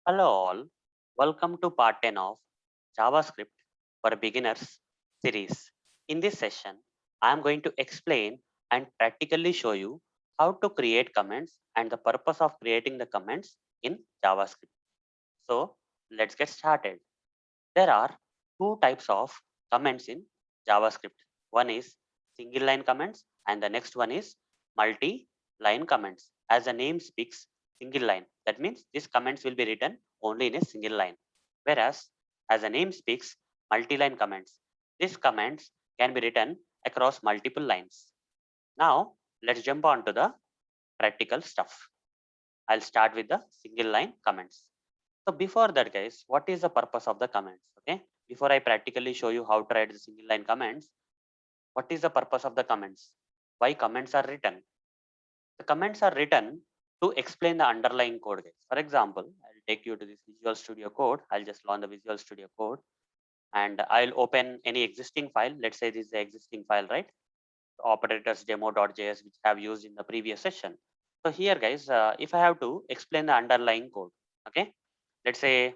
Hello all, welcome to part 10 of JavaScript for Beginners series. In this session, I am going to explain and practically show you how to create comments and the purpose of creating the comments in JavaScript. So let's get started. There are two types of comments in JavaScript. One is single line comments and the next one is multi-line comments. As the name speaks, single line. That means these comments will be written only in a single line. Whereas as the name speaks, multi-line comments. These comments can be written across multiple lines. Now let's jump on to the practical stuff. I'll start with the single line comments. So before that, guys, what is the purpose of the comments? Okay, before I practically show you how to write the single line comments, what is the purpose of the comments? Why comments are written? The comments are written to explain the underlying code, guys. For example, I'll take you to this Visual Studio Code. I'll just launch the Visual Studio Code and I'll open any existing file. Let's say this is the existing file, right? Operators demo.js, which I have used in the previous session. So here, guys, if I have to explain the underlying code, okay, let's say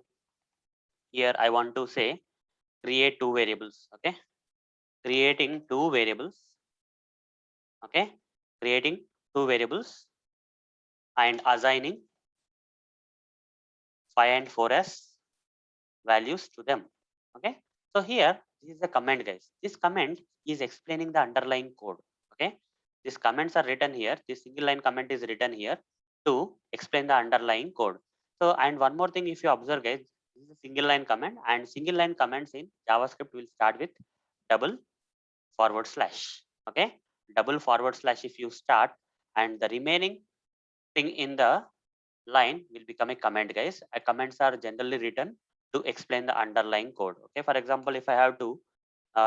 here I want to say create two variables. Okay, creating two variables. Okay, creating two variables and assigning 5 and 4 as values to them. Okay, so here this is a comment, guys. This comment is explaining the underlying code. Okay, these comments are written here. This single line comment is written here to explain the underlying code. So, and one more thing, if you observe, guys, this is a single line comment, and single line comments in JavaScript will start with double forward slash. Okay, double forward slash if you start, and the remaining thing in the line will become a comment, guys. Comments are generally written to explain the underlying code. Okay, for example, if I have to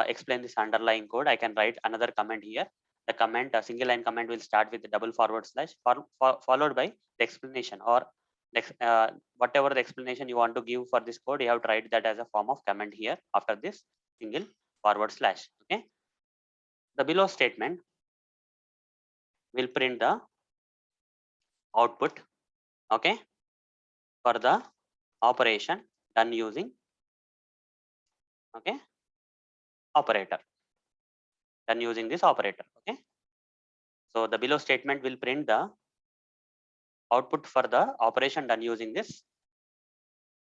explain this underlying code, I can write another comment here. The comment, a single line comment, will start with the double forward slash followed by the explanation, or whatever the explanation you want to give for this code, you have to write that as a form of comment here after this single forward slash. Okay, the below statement will print the output, okay, for the operation done using, okay, operator, done using this operator. Okay, so the below statement will print the output for the operation done using this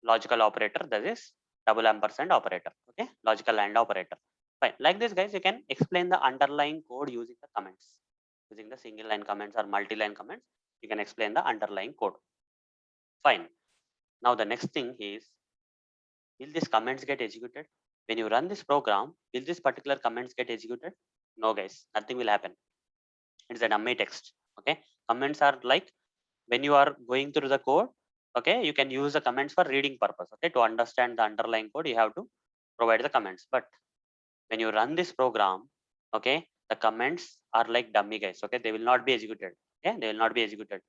logical operator, that is double ampersand operator. Okay, logical and operator. Fine, like this, guys, you can explain the underlying code using the comments. Using the single line comments or multi-line comments, you can explain the underlying code. Fine, now the next thing is, will these comments get executed? When you run this program, will this particular comments get executed? No, guys, nothing will happen. It's a dummy text. Okay, comments are like when you are going through the code. Okay, you can use the comments for reading purpose. Okay, to understand the underlying code, you have to provide the comments. But when you run this program, okay, the comments are like dummy, guys. Okay, they will not be executed. Okay, they will not be executed.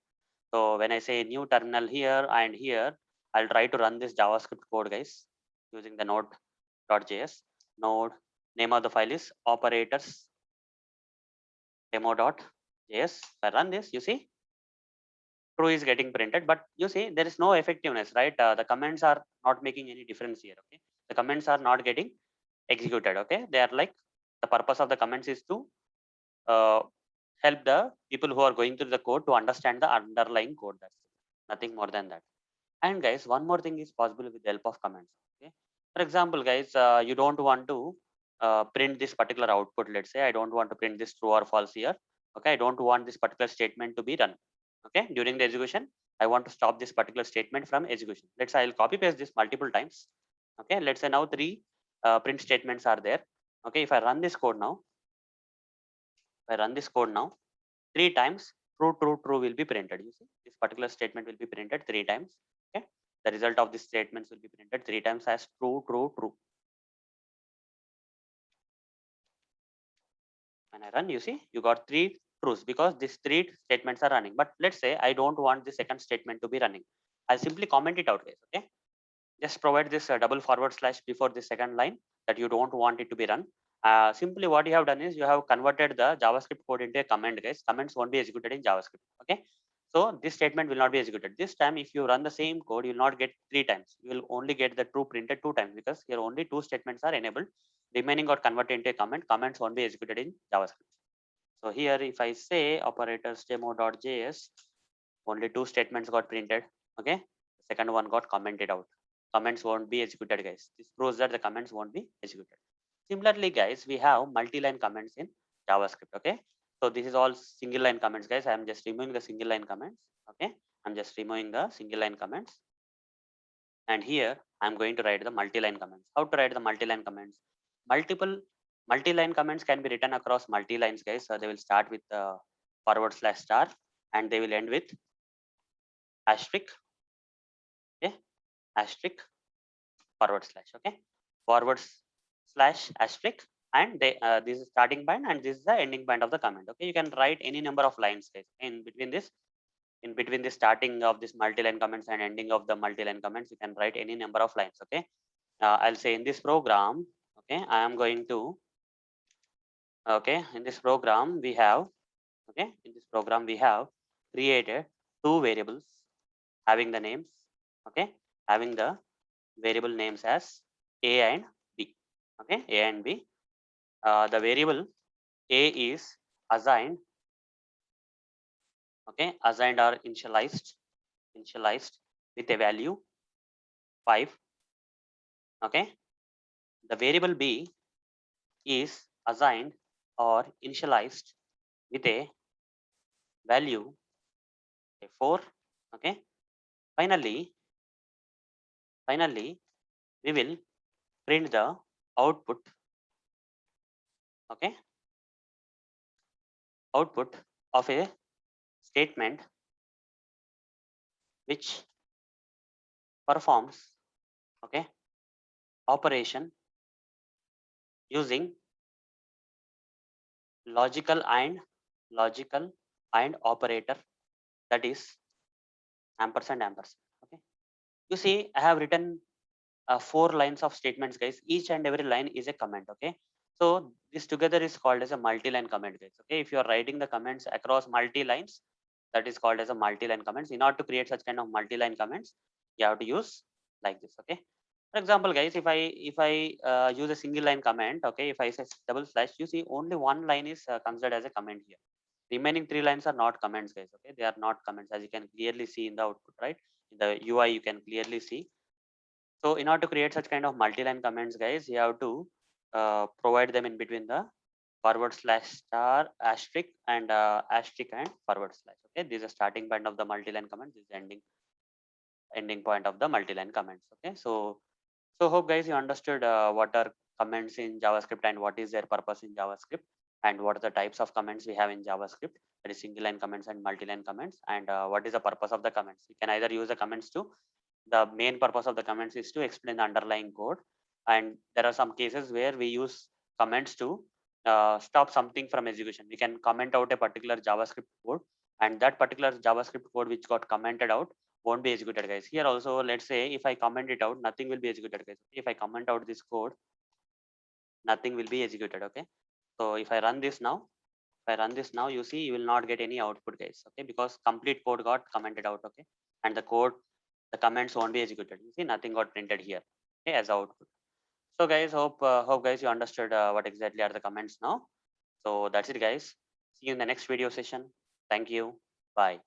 So when I say new terminal here and here, I'll try to run this JavaScript code, guys, using the node.js. Node name of the file is operators demo.js. If I run this, you see true is getting printed, but you see there is no effectiveness, right? The comments are not making any difference here. Okay, the comments are not getting executed. Okay, they are like, the purpose of the comments is to uh, help the people who are going through the code to understand the underlying code. That's it. Nothing more than that. And guys, one more thing is possible with the help of comments. Okay, for example, guys, you don't want to print this particular output. Let's say I don't want to print this true or false here. Okay, I don't want this particular statement to be run. Okay, during the execution, I want to stop this particular statement from execution. Let's say I'll copy paste this multiple times. Okay, let's say now three print statements are there. Okay, if I run this code now, if I run this code now, three times true, true, true will be printed. You see, this particular statement will be printed three times. Okay, the result of these statements will be printed three times as true, true, true. When I run, you see, you got three truths because these three statements are running. But let's say I don't want the second statement to be running. I'll simply comment it out, guys. Okay, just provide this double forward slash before the second line that you don't want it to be run. Simply what you have done is you have converted the JavaScript code into a comment, guys. Comments won't be executed in JavaScript. Okay, So this statement will not be executed. This time, if you run the same code, you will not get 3 times. You will only get the true printed 2 times because here only 2 statements are enabled. Remaining got converted into a comment. Comments won't be executed in JavaScript. So here, if I say operators demo.js, only 2 statements got printed. Okay, the second one got commented out. Comments won't be executed, guys. This proves that the comments won't be executed. Similarly, guys, we have multi-line comments in JavaScript. Okay, so this is all single line comments, guys. I'm just removing the single line comments. Okay, I'm just removing the single line comments, and here I'm going to write the multi-line comments. How to write the multi-line comments? Multiple multi-line comments can be written across multi-lines, guys. So they will start with /* and they will end with asterisk. Okay, asterisk /. Okay, /* and they this is starting point and this is the ending point of the comment. Okay, you can write any number of lines, guys, in between the starting of this multi-line comments and ending of the multi-line comments. You can write any number of lines. Okay, I'll say in this program, okay, I am going to, okay, in this program we have, okay, in this program we have created 2 variables having the names, okay, having the variable names as a and b. Okay, a and b. The variable a is assigned, okay, assigned or initialized with a value 5. Okay, the variable b is assigned or initialized with a value 4. Okay, finally we will print the output. Okay, output of a statement which performs, okay, operation using logical and operator, that is ampersand. Okay, you see I have written 4 lines of statements, guys. Each and every line is a comment. Okay, so this together is called as a multi-line comment, guys. Okay, if you are writing the comments across multi lines, that is called as a multi-line comments. In order to create such kind of multi-line comments, you have to use like this. Okay, for example, guys, if I use a single line comment, okay, if I say // you see only one line is considered as a comment here. Remaining 3 lines are not comments, guys. Okay, they are not comments, as you can clearly see in the output, right? In the UI you can clearly see. So in order to create such kind of multi-line comments, guys, you have to provide them in between the /* asterisk and asterisk and // okay, this is the starting point of the multi-line comment. This is the ending point of the multi-line comments. Okay, so hope, guys, you understood what are comments in JavaScript and what is their purpose in JavaScript, and what are the types of comments we have in JavaScript, that is single line comments and multi-line comments, and what is the purpose of the comments. You can either use the comments to, the main purpose of the comments is to explain the underlying code, and there are some cases where we use comments to stop something from execution. We can comment out a particular JavaScript code, and that particular JavaScript code which got commented out won't be executed, guys. Here also, let's say if I comment it out, nothing will be executed, guys. If I comment out this code, nothing will be executed. Okay, so if I run this now, you see you will not get any output, guys. Okay, because complete code got commented out. Okay, and the comments won't be executed. You see nothing got printed here, okay, as output. So, guys, hope guys you understood what exactly are the comments now. So that's it, guys. See you in the next video session. Thank you. Bye.